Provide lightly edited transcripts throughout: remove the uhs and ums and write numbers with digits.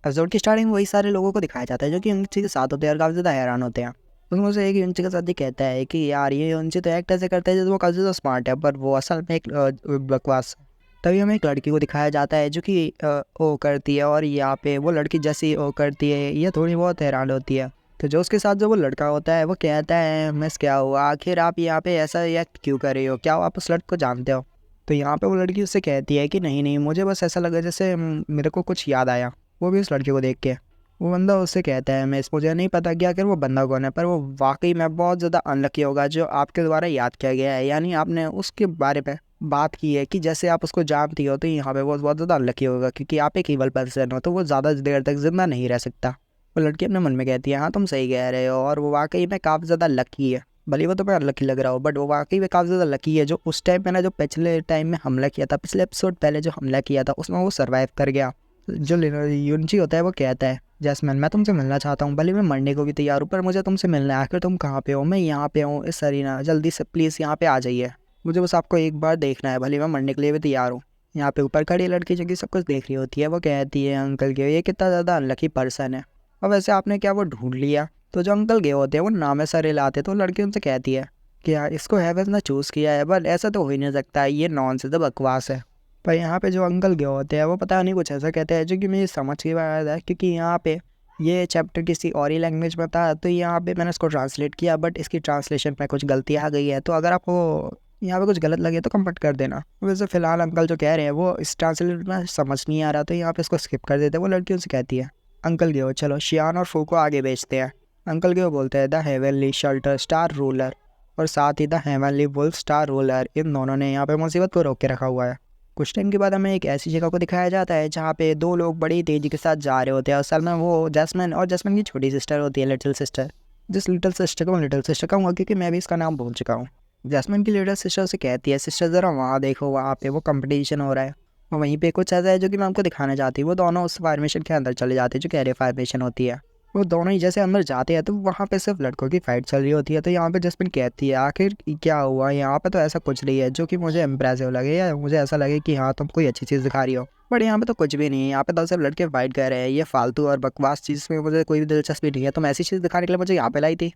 Episode की starting में वही सारे लोगों को दिखाया जाता है जो कि यूनची के साथ होते हैं और काफ़ी ज़्यादा हैरान होते हैं। उसमें से एक यूनची के साथ ही कहता है कि यार ये यूनची तो एक्ट ऐसे करता है जैसे वो काफ़ी ज़्यादा स्मार्ट है, पर वो असल में एक बकवास। तभी हमें एक लड़की को दिखाया जाता है जो कि ओ करती है, और यहाँ पे वो लड़की जैसी ओ करती है ये थोड़ी बहुत हैरान होती है। तो जो उसके साथ जो वो लड़का होता है वो कहता है मिस क्या हुआ, आखिर आप यहाँ पे ऐसा रिएक्ट क्यों कर रही हो, क्या आप उस लड़के को जानते हो? तो यहाँ पे वो लड़की उससे कहती है कि नहीं नहीं, मुझे बस ऐसा लगा जैसे मेरे को कुछ याद आया, वो भी उस लड़के को देख के। वो बंदा उससे कहता है मिस मुझे नहीं पता कि आखिर वो बंदा कौन है, पर वो वाकई में बहुत ज़्यादा अनलकी होगा जो आपके द्वारा याद किया गया है, यानी आपने उसके बारे में बात की है कि जैसे आप उसको जानती हो, तो यहाँ पे वो बहुत ज़्यादा अनलकी होगा क्योंकि आप एक ईवल पर्सन हो, तो वो ज़्यादा देर तक जिंदा नहीं रह सकता। वो लड़की अपने मन में कहती है हाँ तुम सही कह रहे हो, और वो वाकई में काफ़ी ज़्यादा लकी है। भले वो तुम्हें अनलकी लग रहा हो, बट वो वाकई में काफ़ी ज़्यादा लकी है जो उस टाइम मैंने जो पिछले टाइम में हमला किया था, पिछले एपिसोड पहले जो हमला किया था उसमें वो सर्वाइव कर गया। जो यूनची होता है वो कहता है जैस्मिन मैं तुमसे मिलना चाहता हूँ, भले मैं मरने को भी तैयार हूँ, पर मुझे तुमसे मिलना है। आखिर तुम कहाँ पे हो? मैं यहाँ पे हूँ इस सरीना, जल्दी से प्लीज़ यहाँ पे आ जाइए, मुझे बस आपको एक बार देखना है, भले मैं मरने के लिए भी तैयार हूँ। यहाँ पे ऊपर खड़ी लड़की जो कि सब कुछ देख रही होती है वो कहती है अंकल के ये कितना ज़्यादा अनलकी पर्सन है, और वैसे आपने क्या वो ढूंढ लिया? तो जो अंकल गए होते हैं वो नाम है सर लाते, तो लड़की उनसे कहती है कि यार इसको हेवन ने चूज़ किया है, बट ऐसा तो हो ही नहीं सकता, ये नॉनसेंस है, बकवास है। पर यहाँ पे जो अंकल गए होते हैं वो पता नहीं कुछ ऐसा कहते हैं जो कि मुझे समझ के बात है, क्योंकि यहाँ पे ये चैप्टर किसी और ही लैंग्वेज में था, तो यहाँ पे मैंने इसको ट्रांसलेट किया, बट इसकी ट्रांसलेशन में कुछ गलती आ गई है, तो अगर आपको यहाँ पे कुछ गलत लगे तो कमेंट कर देना। वैसे फ़िलहाल अंकल जो कह रहे हैं वो इस ट्रांसलेट में समझ नहीं आ रहा, तो यहाँ पे इसको स्किप कर देते हैं। वो लड़की उनसे कहती है अंकल गेो चलो शियान और फू को आगे भेजते हैं। अंकल गेो बोलते हैं the heavenly shelter star ruler और साथ ही the heavenly wolf star ruler, इन दोनों ने यहाँ पे मुसीबत को रोक के रखा हुआ है। कुछ टाइम के बाद हमें एक ऐसी जगह को दिखाया जाता है जहाँ पे दो लोग बड़ी तेज़ी के साथ जा रहे होते हैं। असल में वो जैस्मिन और जैस्मिन की छोटी सिस्टर होती है, लिटिल सिस्टर। जिस लिटिल सिस्टर को मैं लिटिल सिस्टर कहूँगा क्योंकि मैं भी इसका नाम भूल चुका हूँ। जैस्मिन की लिटिल सिस्टर से कहती है सिस्टर ज़रा वहाँ देखो, वहाँ पे वो कंपटीशन हो रहा है, और वहीं पे कुछ ऐसा है जो कि मैं आपको दिखाना चाहती हूँ। वो दोनों उस फार्मेशन के अंदर चले जाते हैं जो कैरियर फार्मेशन होती है। वो दोनों ही जैसे अंदर जाते हैं तो वहाँ पे सिर्फ लड़कों की फाइट चल रही होती है। तो यहाँ पे जैस्मिन कहती है आखिर क्या हुआ यहाँ पे, तो ऐसा कुछ नहीं है जो कि मुझे इम्प्रेसिव लगे या मुझे ऐसा लगे कि हाँ तुम कोई अच्छी चीज़ दिखा रही हो, बट यहाँ पे तो कुछ भी नहीं है। यहाँ पे तो सिर्फ लड़के फाइट कर रहे हैं, ये फालतू और बकवास चीज़ में मुझे कोई भी दिलचस्पी नहीं है। तुम ऐसी चीज़ दिखाने के लिए मुझे यहाँ पे लाई थी।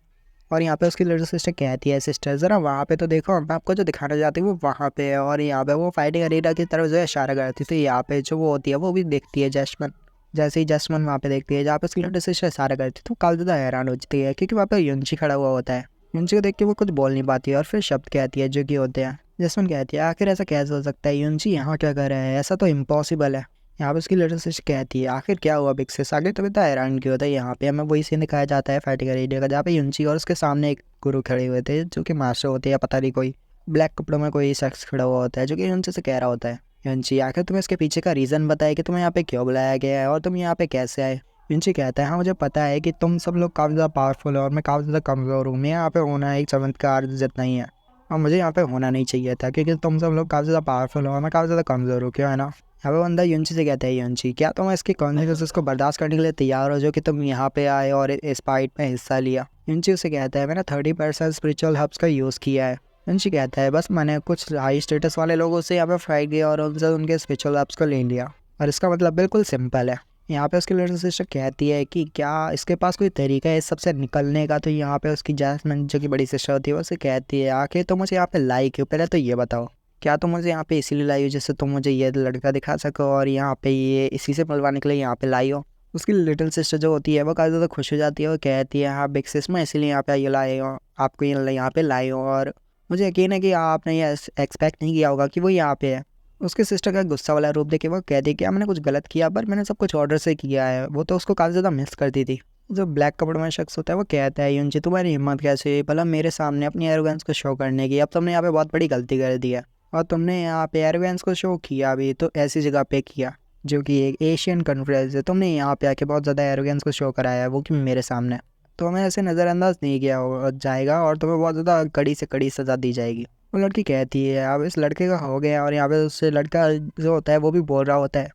और यहाँ पे उसकी लिटिल सिस्टर कहती है सिस्टर ज़रा वहाँ पे तो देखो, मैं आपको जो दिखाना चाहती हूँ वो वहाँ पे है। और यहाँ पे वो फाइटिंग अरीना की तरफ जो है इशारा करती थी, यहाँ पे जो वो होती है वो भी देखती है जैस्मिन। जैसे ही जैस्मिन वहाँ पे देखती है जहाँ पे उसकी लिटिल सिस्टर इशारा करती है, तो काफ़ी ज़्यादा हैरान हो जाती है क्योंकि वहाँ पे यूनची खड़ा हुआ होता है। यूनची को देख के वो कुछ बोल नहीं पाती है और फिर शब्द कहती है जो कि होते हैं। जैस्मिन कहती है आखिर ऐसा कैसे हो सकता है, यूनची यहाँ क्या कर रहा है, ऐसा तो इम्पॉसिबल है। यहाँ पे उसकी लिटिल सिस्टर कहती है आखिर क्या हुआ बिग सिस, आगे तो इतना हैरान क्यों होता है। यहाँ पे हमें वही सीन दिखाया जाता है फाइटिंग एरिया का जहाँ पे यूनची और उसके सामने एक गुरु खड़े हुए थे जो कि मास्टर होते हैं, पता नहीं कोई ब्लैक कपड़ों में कोई शख्स खड़ा हुआ होता है जो कि यूनची से कह रहा होता है यूनची आखिर तुम्हें इसके पीछे का रीज़न बताया कि तुम्हें यहाँ पे क्यों बुलाया गया है और तुम यहाँ पे कैसे आए। यूनची कहता है हाँ मुझे पता है कि तुम सब लोग काफ़ी ज़्यादा पावरफुल हो और मैं काफ़ी ज़्यादा कमज़ोर हूँ, मैं यहाँ पे होना एक चमत्कार जितना ही है, और मुझे यहाँ पे होना नहीं चाहिए था क्योंकि तुम सब लोग काफ़ी ज़्यादा पावरफुल हो और मैं काफ़ी ज़्यादा कमज़ोर हूँ, क्यों है ना। यहाँ पे बंदा यूनची से कहता है यूनची क्या तुम इसकी कॉन्सिक्वेंसेस को बर्दाश्त करने के लिए तैयार हो जो कि तुम यहाँ पे आए और इस फाइट में हिस्सा लिया। यूनची उसे कहता है मैंने 30% स्पिरिचुअल हब्स का यूज़ किया है। यूनची कहता है बस मैंने कुछ हाई स्टेटस वाले लोगों से यहाँ पे फाइट किया और उनसे उनके स्पिरिचुअल हब्स को ले लिया, और इसका मतलब बिल्कुल सिंपल है। यहाँ पे उसकी लिटिल सिस्टर कहती है कि क्या इसके पास कोई तरीका है इस सबसे निकलने का, तो यहाँ पे उसकी जैस्मिन जो कि बड़ी सिस्टर होती है वो उसे कहती है आखिर तुम मुझे यहाँ पे लाई क्यों, पहले तो ये बताओ क्या तुम मुझे यहाँ पे इसीलिए लाई हो जिससे तुम मुझे ये लड़का दिखा सको और यहाँ पे ये इसी से मिलवाने के लिए यहाँ पे लाई हो। उसकी लिटिल सिस्टर जो होती है वो काफ़ी ज़्यादा खुश हो जाती है, वो कहती है हाँ बिग सिस मैं इसीलिए यहाँ पे ये लाई हो, आपको यहाँ पे लाई हो, और मुझे यकीन है कि आपने ये एक्सपेक्ट नहीं किया होगा कि वो यहाँ पे है। उसके सिस्टर का गुस्सा वाला रूप देखे वो कहती है कि मैंने कुछ गलत किया, पर मैंने सब कुछ ऑर्डर से किया है। वो तो उसको काफ़ी ज़्यादा मिस करती थी। जो ब्लैक कपड़ों में शख्स होता है वो कहता है यूनची तुम्हारी हिम्मत कैसे हुई भला मेरे सामने अपनी एरोगेंस को शो करने की, अब तुमने यहाँ पे बहुत बड़ी गलती कर दी है, और तुमने यहाँ पे एरोगेंस को शो किया भी तो ऐसी जगह पे किया जो कि एक एशियन कॉन्फ्रेंस है। तुमने यहाँ पे आके बहुत ज़्यादा एरोगेंस को शो कराया है वो कि मेरे सामने, तो हमें ऐसे नज़रअंदाज नहीं किया जाएगा और तुम्हें बहुत ज़्यादा कड़ी से कड़ी सज़ा दी जाएगी। वो लड़की कहती है अब इस लड़के का हो गया, और यहाँ पे उससे लड़का जो होता है वो भी बोल रहा होता है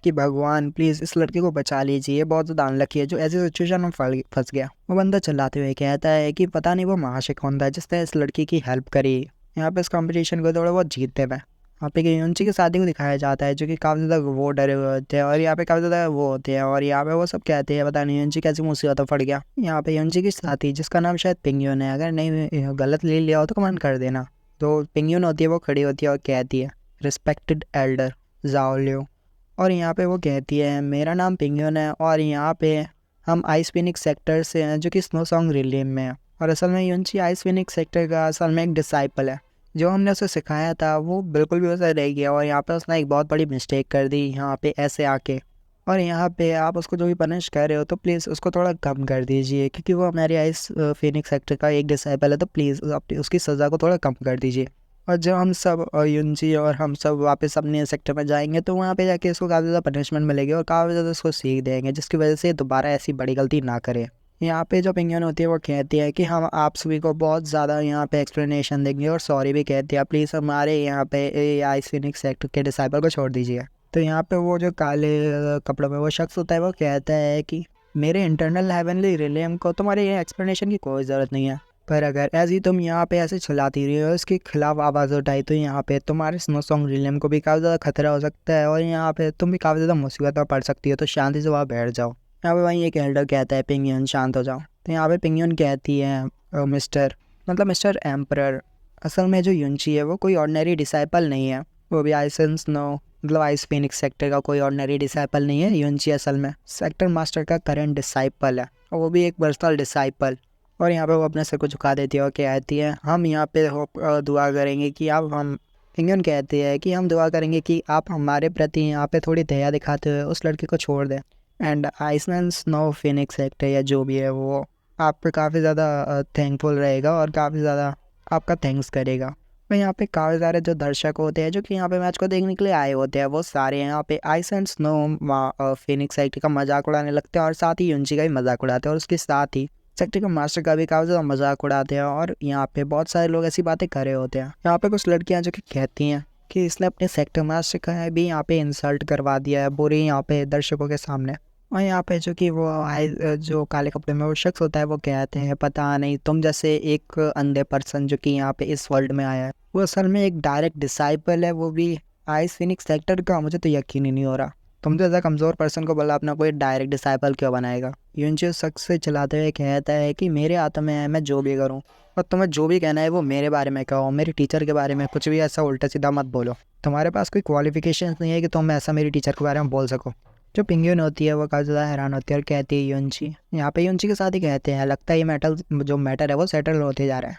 कि भगवान प्लीज़ इस लड़के को बचा लीजिए, ये बहुत ज़्यादा अनलकी है जो ऐसी सिचुएशन में फंस गया। वो बंदा चिल्लाते हुए कहता है कि पता नहीं वो महाशय कौन था जिसने इस लड़की की हेल्प करी यहाँ पे इस कंपटीशन को थोड़ा बहुत जीतने में। यहाँ पे युंची की शादी को दिखाया जाता है, जो कि काफ़ी ज़्यादा वो डरे हुए होते हैं और यहाँ पे काफ़ी ज़्यादा वो होते हैं और यहाँ पे वो सब कहते हैं पता नहीं युंची कैसी मुसीबत में पड़ गया। यहाँ पे युंची की साथी जिसका नाम शायद पिंगयुन है, अगर नहीं गलत ले लिया हो तो कमेंट कर देना। तो पिंगयुन होती है, वो खड़ी होती है और कहती है रिस्पेक्टेड एल्डर जाओलियो, और यहाँ पे वो कहती है मेरा नाम पिंगयुन है और यहाँ पे हम आइस फिनिक्स सेक्टर से हैं, जो कि स्नो सॉन्ग रिलीम में है। और असल में युंची आइस फिनिक्स सेक्टर का असल में एक डिसाइपल है। जो हमने उसे सिखाया था वो बिल्कुल भी वैसा रह गया और यहाँ पे उसने एक बहुत बड़ी मिस्टेक कर दी यहाँ पे ऐसे आके। और यहाँ पे आप उसको जो भी पनिश कर रहे हो तो प्लीज़ उसको थोड़ा कम कर दीजिए, क्योंकि वो हमारे आइस फिनिक्स सेक्टर का एक डिसाइपल है, तो प्लीज़ आप उसकी सज़ा को थोड़ा कम कर दीजिए। और जब हम सब युंची और हम सब वापस अपने सेक्टर में जाएंगे तो वहाँ पे जाके इसको काफ़ी ज़्यादा पनिशमेंट मिलेगी और काफ़ी ज़्यादा इसको सीख देंगे, जिसकी वजह से दोबारा ऐसी बड़ी गलती ना करे। यहाँ पे जो पिंगयुन होती है वो कहती है कि हम आप सभी को बहुत ज़्यादा यहाँ पे एक्सप्लेनेशन देंगे और सॉरी भी कहती है, प्लीज़ हमारे यहाँ पे आइस फिनिक्स सेक्टर के डिसाइपल को छोड़ दीजिए। तो यहाँ पे वो जो काले कपड़ों में वो शख्स होता है वो कहता है कि मेरे इंटरनल हेवनली रिलेम को तुम्हारे ये एक्सप्लेनेशन की कोई ज़रूरत नहीं है, पर अगर ऐसे ही तुम यहाँ पे ऐसे चलाती रही हो इसके खिलाफ आवाज़ उठाई तो यहाँ पे तुम्हारे स्नो सॉन्ग रिलेम को भी काफ़ी ज़्यादा खतरा हो सकता है और यहाँ पे तुम भी काफ़ी ज़्यादा मुसीबत में पड़ सकती हो, तो शांति से वहाँ बैठ जाओ। यहाँ पे वहीं एक एल्डर कहता है पिंगयुन शांत हो जाओ। तो यहाँ पे पिंगयुन कहती है मिस्टर एम्परर, असल में जो युंची है वो कोई ऑर्डिनरी डिसाइपल नहीं है, वो भी आइस एंड स्नो मतलब आइस फिनिक्स सेक्टर का कोई ऑर्डिनरी डिसाइपल नहीं है। युंची असल में सेक्टर मास्टर का करंट डिसाइपल है और वो भी एक पर्सनल डिसाइपल। और यहाँ पे वो अपने सर को झुका देती है और कहती है हम यहाँ पे दुआ करेंगे कि आप हम पिंगयुन कहती है कि हम दुआ करेंगे कि आप हमारे प्रति यहाँ पे थोड़ी दया दिखाते हुए उस लड़के को छोड़ दें and Iceland snow phoenix sector या जो भी है वो आप पे काफ़ी ज़्यादा थैंकफुल रहेगा और काफ़ी ज़्यादा आपका थैंक्स करेगा। और यहाँ पे काफ़ी सारे जो दर्शक होते हैं जो कि यहाँ पे मैच को देखने के लिए आए होते हैं वो सारे यहाँ पे ice and snow phoenix sector का मजाक उड़ाने लगते हैं और साथ ही युंची का भी मजाक उड़ाते हैं और उसके साथ ही सेक्टर के मास्टर का भी काफ़ी ज़्यादा मजाक उड़ाते हैं। और यहाँ पे बहुत सारे लोग ऐसी बातें कर रहे होते हैं। यहाँ पे कुछ लड़कियाँ जो कि कहती हैं कि इसने अपने सेक्टर मास्टर का भी यहाँ पे इंसल्ट करवा दिया है बुरी यहाँ पे दर्शकों के सामने। और यहाँ पे जो कि वो जो काले कपड़े में वो शख्स होता है वो कहते हैं पता नहीं तुम जैसे एक अंधे पर्सन जो कि यहाँ पे इस वर्ल्ड में आया है वो असल में एक डायरेक्ट डिसाइपल है, वो भी आइस फिनिक्स सेक्टर का। मुझे तो यकीन ही नहीं हो रहा, तुम तो ऐसा कमज़ोर पर्सन को बोला अपना कोई डायरेक्ट डिसाइपल क्यों बनाएगा। युंची उस शख्स से चलाते हुए कहता है कि मेरे हाथ में है मैं जो भी करूँ और तुम्हें जो भी कहना है वो मेरे बारे में कहो, मेरे टीचर के बारे में कुछ भी ऐसा उल्टा सीधा मत बोलो। तुम्हारे पास कोई क्वालिफिकेशन नहीं है कि तुम ऐसा मेरी टीचर के बारे में बोल सको। जो पिंगयुन होती है वो काफ़ी ज़्यादा हैरान होती है और कहती है युंची, यहाँ पे युंची के साथ ही कहते हैं लगता है ये मैटर है वो सेटल होते जा रहा है।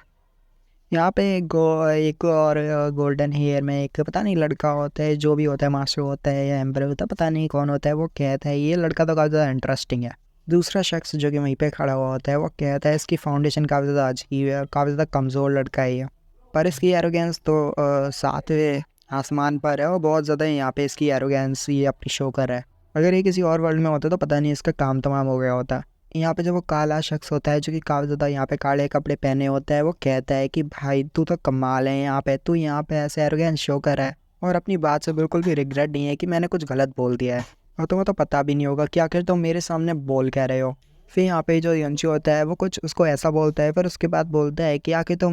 यहाँ पे एक और गोल्डन हेयर में एक पता नहीं लड़का होता है, जो भी होता है मास्टर होता है या एम्पर होता है पता नहीं कौन होता है, वो कहता है ये लड़का तो काफ़ी ज़्यादा इंटरेस्टिंग है। दूसरा शख्स जो कि वहीं पे खड़ा हुआ होता है वो कहता है इसकी फाउंडेशन काफ़ी ज़्यादा अजीब है और काफ़ी ज़्यादा कमज़ोर लड़का है ये, पर इसकी एरोगेंस तो सातवें आसमान पर है और बहुत ज़्यादा यहाँ पे इसकी एरोगेंस ये अपनी शो कर रहा है। अगर ये किसी और वर्ल्ड में होता तो पता नहीं इसका काम तमाम हो गया होता। यहाँ पे जो वो काला शख्स होता है जो कि काफ़ी ज़्यादा यहाँ पे काले कपड़े पहने होता है वो कहता है कि भाई तू तो कमाल है, तू यहाँ पे ऐसे एरोगेंस शो कर रहा है और अपनी बात से बिल्कुल भी रिग्रेट नहीं है कि मैंने कुछ गलत बोल दिया है और तुम्हें तो पता भी नहीं होगा कि आखिर तुम मेरे सामने बोल कह रहे हो। फिर यहाँ पे जो युंची होता है वो कुछ उसको ऐसा बोलता है, पर उसके बाद बोलता है कि आखिर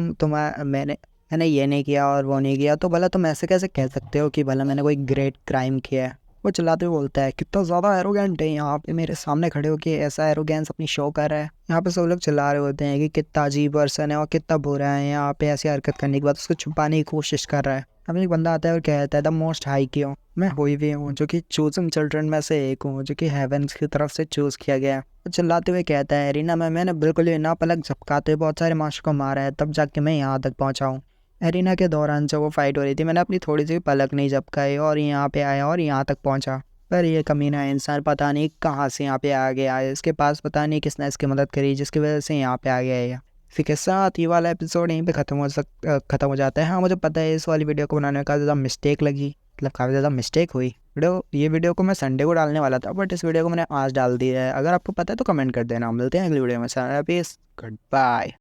मैंने ये नहीं किया और वो नहीं किया, तो भला तुम ऐसे कैसे कह सकते हो कि भला मैंने कोई ग्रेट क्राइम किया है। वो चिल्लाते हुए बोलता है कितना ज़्यादा एरोगेंट है, यहाँ पे मेरे सामने खड़े होके ऐसा एरोगेंस अपनी शो कर रहा है। यहाँ पे सब लोग चिल्ला रहे होते हैं कि कितना अजीब पर्सन है और कितना बुरा है, यहाँ पे ऐसी हरकत करने के बाद उसको छुपाने की कोशिश कर रहा है। अब एक बंदा आता है और कहता है द मोस्ट हाई क्यों, मैं हुई भी हूँ जो कि चूजन चिल्ड्रन में से एक हूँ जो कि हेवंस की तरफ से चूज़ किया गया है। वो चिल्लाते हुए कहता है एरिना मैंने बिल्कुल ही ना पलक झपकाते हुए बहुत सारे मास्टर को मारा है तब जाके मैं यहाँ तक पहुँचा हूँ। एरिना के दौरान जब वो फाइट हो रही थी मैंने अपनी थोड़ी सी पलक नहीं झपकाई और यहाँ पे आया और यहाँ तक पहुँचा, पर ये कमीना इंसान पता नहीं कहाँ से यहाँ पे आ गया है, इसके पास पता नहीं किसने इसकी मदद करी जिसकी वजह से यहाँ पे आ गया है। इसी के साथ ये वाला एपिसोड यहीं पे ख़त्म हो जाता है। हाँ मुझे पता है इस वाली वीडियो को बनाने में काफ़ी ज़्यादा मिस्टेक लगी, मतलब काफ़ी ज़्यादा मिस्टेक हुई। ये वीडियो को मैं संडे को डालने वाला था बट इस वीडियो को मैंने आज डाल दिया है। अगर आपको पता है तो कमेंट कर देना। मिलते हैं अगली वीडियो में। Peace, good bye.